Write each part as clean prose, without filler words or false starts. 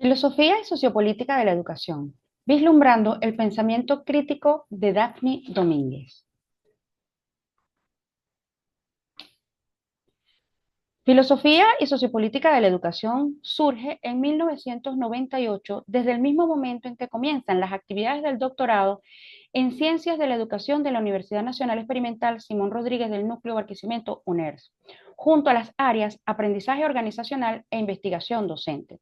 Filosofía y sociopolítica de la educación, vislumbrando el pensamiento crítico de Daphne Domínguez. Filosofía y sociopolítica de la educación surge en 1998 desde el mismo momento en que comienzan las actividades del doctorado en Ciencias de la Educación de la Universidad Nacional Experimental Simón Rodríguez del Núcleo Barquisimeto UNERS, junto a las áreas Aprendizaje Organizacional e Investigación Docente.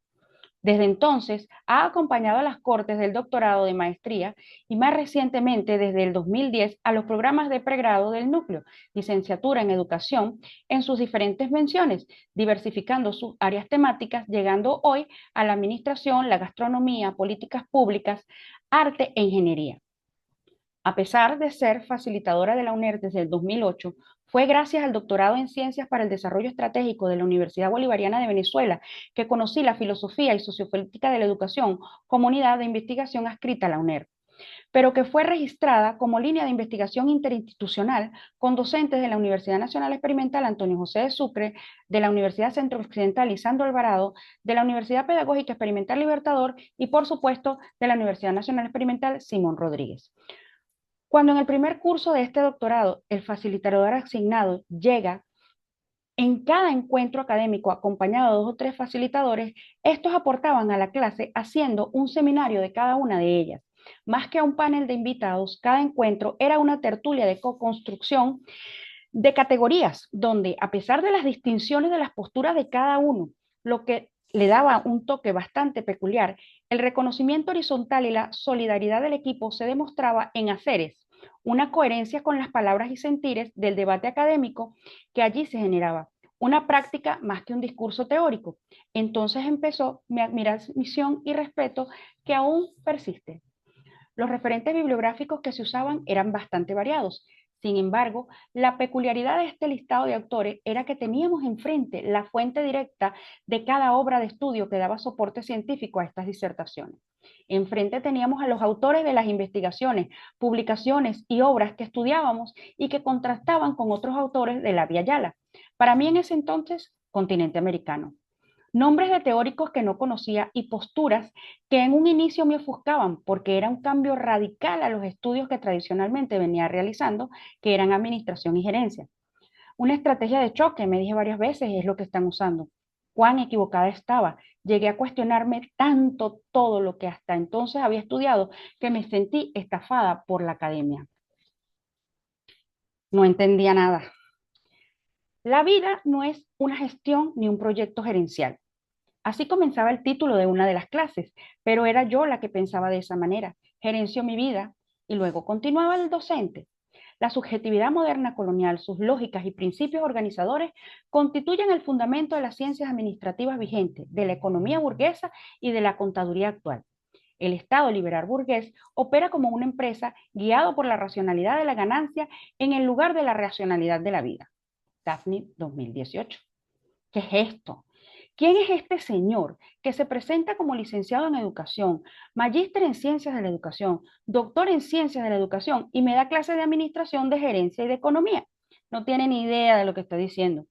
Desde entonces ha acompañado a las cortes del doctorado de maestría y más recientemente desde el 2010 a los programas de pregrado del núcleo, licenciatura en educación en sus diferentes menciones, diversificando sus áreas temáticas, llegando hoy a la administración, la gastronomía, políticas públicas, arte e ingeniería. A pesar de ser facilitadora de la UNER desde el 2008, fue gracias al doctorado en Ciencias para el Desarrollo Estratégico de la Universidad Bolivariana de Venezuela que conocí la filosofía y sociopolítica de la educación como unidad de investigación adscrita a la UNER, pero que fue registrada como línea de investigación interinstitucional con docentes de la Universidad Nacional Experimental Antonio José de Sucre, de la Universidad Centro Occidental Lisandro Alvarado, de la Universidad Pedagógica Experimental Libertador y, por supuesto, de la Universidad Nacional Experimental Simón Rodríguez. Cuando en el primer curso de este doctorado el facilitador asignado llega en cada encuentro académico acompañado de dos o tres facilitadores, estos aportaban a la clase haciendo un seminario de cada una de ellas. Más que a un panel de invitados, cada encuentro era una tertulia de co-construcción de categorías, donde a pesar de las distinciones de las posturas de cada uno, lo que le daba un toque bastante peculiar, el reconocimiento horizontal y la solidaridad del equipo se demostraba en haceres, una coherencia con las palabras y sentires del debate académico que allí se generaba, una práctica más que un discurso teórico. Entonces empezó mi admiración y respeto que aún persiste. Los referentes bibliográficos que se usaban eran bastante variados. Sin embargo, la peculiaridad de este listado de autores era que teníamos enfrente la fuente directa de cada obra de estudio que daba soporte científico a estas disertaciones. Enfrente teníamos a los autores de las investigaciones, publicaciones y obras que estudiábamos y que contrastaban con otros autores de la Via Yala. Para mí en ese entonces, continente americano. Nombres de teóricos que no conocía y posturas que en un inicio me ofuscaban porque era un cambio radical a los estudios que tradicionalmente venía realizando, que eran administración y gerencia. Una estrategia de choque, me dije varias veces, es lo que están usando. Cuán equivocada estaba. Llegué a cuestionarme tanto todo lo que hasta entonces había estudiado que me sentí estafada por la academia. No entendía nada. La vida no es una gestión ni un proyecto gerencial. Así comenzaba el título de una de las clases, pero era yo la que pensaba de esa manera. Gerenció mi vida y luego continuaba el docente. La subjetividad moderna colonial, sus lógicas y principios organizadores constituyen el fundamento de las ciencias administrativas vigentes, de la economía burguesa y de la contaduría actual. El Estado liberal burgués opera como una empresa guiado por la racionalidad de la ganancia en el lugar de la racionalidad de la vida. Daphne 2018. ¿Qué es esto? ¿Quién es este señor que se presenta como licenciado en educación, magíster en ciencias de la educación, doctor en ciencias de la educación y me da clases de administración, de gerencia y de economía? No tiene ni idea de lo que está diciendo.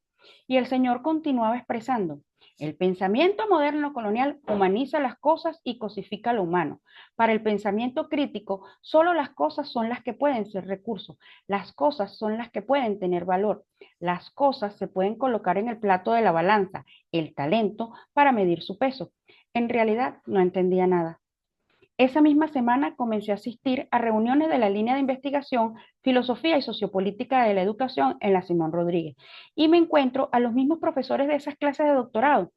Y el señor continuaba expresando, el pensamiento moderno colonial humaniza las cosas y cosifica lo humano. Para el pensamiento crítico, solo las cosas son las que pueden ser recursos, las cosas son las que pueden tener valor, las cosas se pueden colocar en el plato de la balanza, el talento, para medir su peso. En realidad no entendía nada. Esa misma semana comencé a asistir a reuniones de la línea de investigación Filosofía y Sociopolítica de la Educación en la Simón Rodríguez y me encuentro a los mismos profesores de esas clases de doctorado.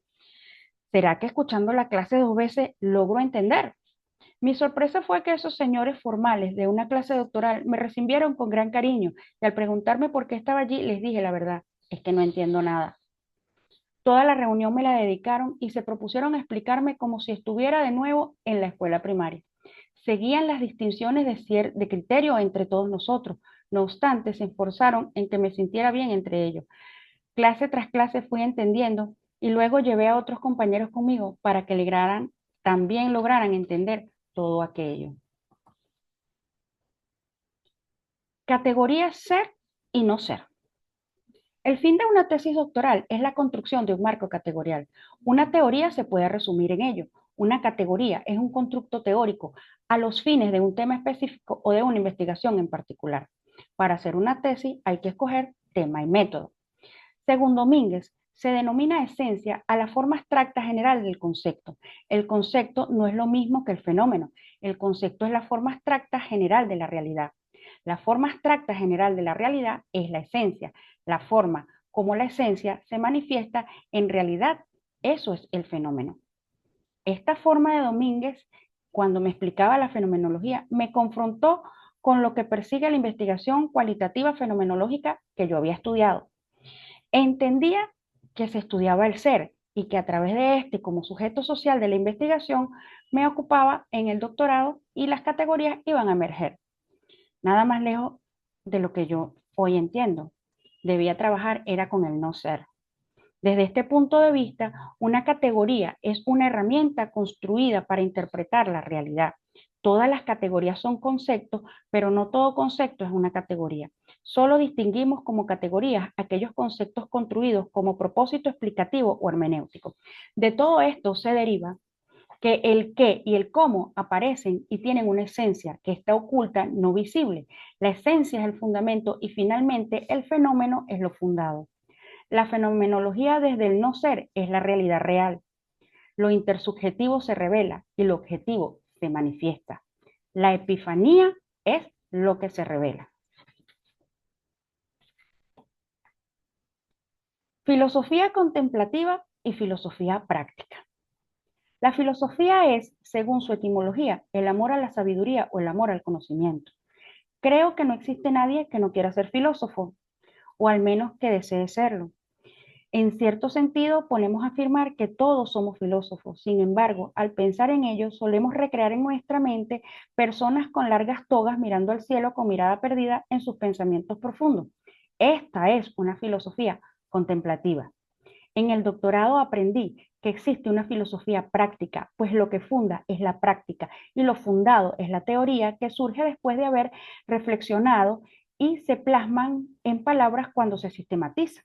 ¿Será que escuchando la clase dos veces logro entender? Mi sorpresa fue que esos señores formales de una clase doctoral me recibieron con gran cariño y al preguntarme por qué estaba allí les dije la verdad, es que no entiendo nada. Toda la reunión me la dedicaron y se propusieron explicarme como si estuviera de nuevo en la escuela primaria. Seguían las distinciones de criterio entre todos nosotros, no obstante, se esforzaron en que me sintiera bien entre ellos. Clase tras clase fui entendiendo y luego llevé a otros compañeros conmigo para que también lograran entender todo aquello. Categorías ser y no ser. El fin de una tesis doctoral es la construcción de un marco categorial. Una teoría se puede resumir en ello. Una categoría es un constructo teórico a los fines de un tema específico o de una investigación en particular. Para hacer una tesis hay que escoger tema y método. Según Domínguez, se denomina esencia a la forma abstracta general del concepto. El concepto no es lo mismo que el fenómeno. El concepto es la forma abstracta general de la realidad. La forma abstracta general de la realidad es la esencia. La forma como la esencia se manifiesta en realidad, eso es el fenómeno. Esta forma de Domínguez, cuando me explicaba la fenomenología, me confrontó con lo que persigue la investigación cualitativa fenomenológica que yo había estudiado. Entendía que se estudiaba el ser y que a través de este, como sujeto social de la investigación, me ocupaba en el doctorado y las categorías iban a emerger. Nada más lejos de lo que yo hoy entiendo. Debía trabajar era con el no ser. Desde este punto de vista, una categoría es una herramienta construida para interpretar la realidad. Todas las categorías son conceptos, pero no todo concepto es una categoría. Solo distinguimos como categorías aquellos conceptos construidos como propósito explicativo o hermenéutico. De todo esto se deriva que el qué y el cómo aparecen y tienen una esencia que está oculta, no visible. La esencia es el fundamento y finalmente el fenómeno es lo fundado. La fenomenología desde el no ser es la realidad real. Lo intersubjetivo se revela y lo objetivo se manifiesta. La epifanía es lo que se revela. Filosofía contemplativa y filosofía práctica. La filosofía es, según su etimología, el amor a la sabiduría o el amor al conocimiento. Creo que no existe nadie que no quiera ser filósofo, o al menos que desee serlo. En cierto sentido, podemos afirmar que todos somos filósofos. Sin embargo, al pensar en ello, solemos recrear en nuestra mente personas con largas togas mirando al cielo con mirada perdida en sus pensamientos profundos. Esta es una filosofía contemplativa. En el doctorado aprendí que existe una filosofía práctica, pues lo que funda es la práctica y lo fundado es la teoría que surge después de haber reflexionado y se plasman en palabras cuando se sistematiza.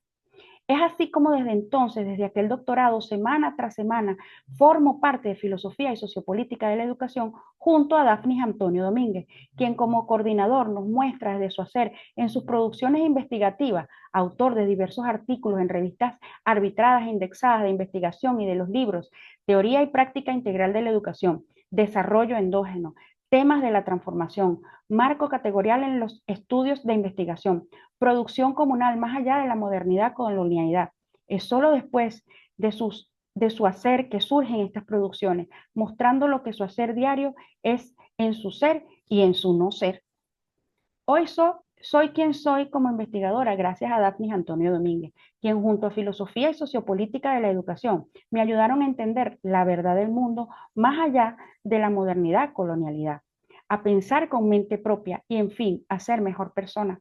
Es así como desde entonces, desde aquel doctorado, semana tras semana, formo parte de Filosofía y Sociopolítica de la Educación junto a Dafnis Antonio Domínguez, quien como coordinador nos muestra desde su hacer en sus producciones investigativas, autor de diversos artículos en revistas arbitradas e indexadas de investigación y de los libros Teoría y Práctica Integral de la Educación, Desarrollo Endógeno, Temas de la Transformación, Marco Categorial en los Estudios de Investigación, Producción Comunal más allá de la modernidad colonialidad. Es solo después de su hacer que surgen estas producciones, mostrando lo que su hacer diario es en su ser y en su no ser. Hoy soy quien soy como investigadora gracias a Daphnis Antonio Domínguez, quien junto a Filosofía y Sociopolítica de la Educación me ayudaron a entender la verdad del mundo más allá de la modernidad colonialidad, a pensar con mente propia y en fin, a ser mejor persona.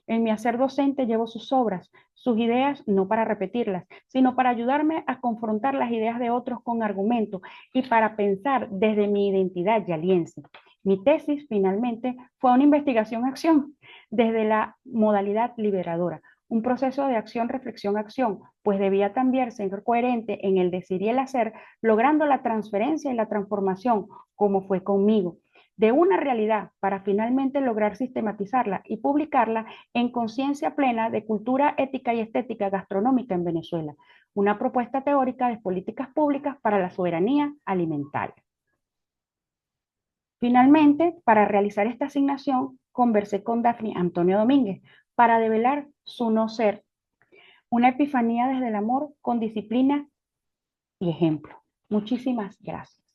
En mi hacer docente llevo sus obras, sus ideas, no para repetirlas, sino para ayudarme a confrontar las ideas de otros con argumentos y para pensar desde mi identidad yaliense. Mi tesis, finalmente, fue una investigación-acción desde la modalidad liberadora, un proceso de acción, reflexión, acción, pues debía también ser coherente en el decir y el hacer, logrando la transferencia y la transformación, como fue conmigo, de una realidad para finalmente lograr sistematizarla y publicarla en Conciencia Plena de Cultura, Ética y Estética Gastronómica en Venezuela, una propuesta teórica de políticas públicas para la soberanía alimentaria. Finalmente, para realizar esta asignación, conversé con Dafnis Antonio Domínguez para develar su no ser, una epifanía desde el amor con disciplina y ejemplo. Muchísimas gracias.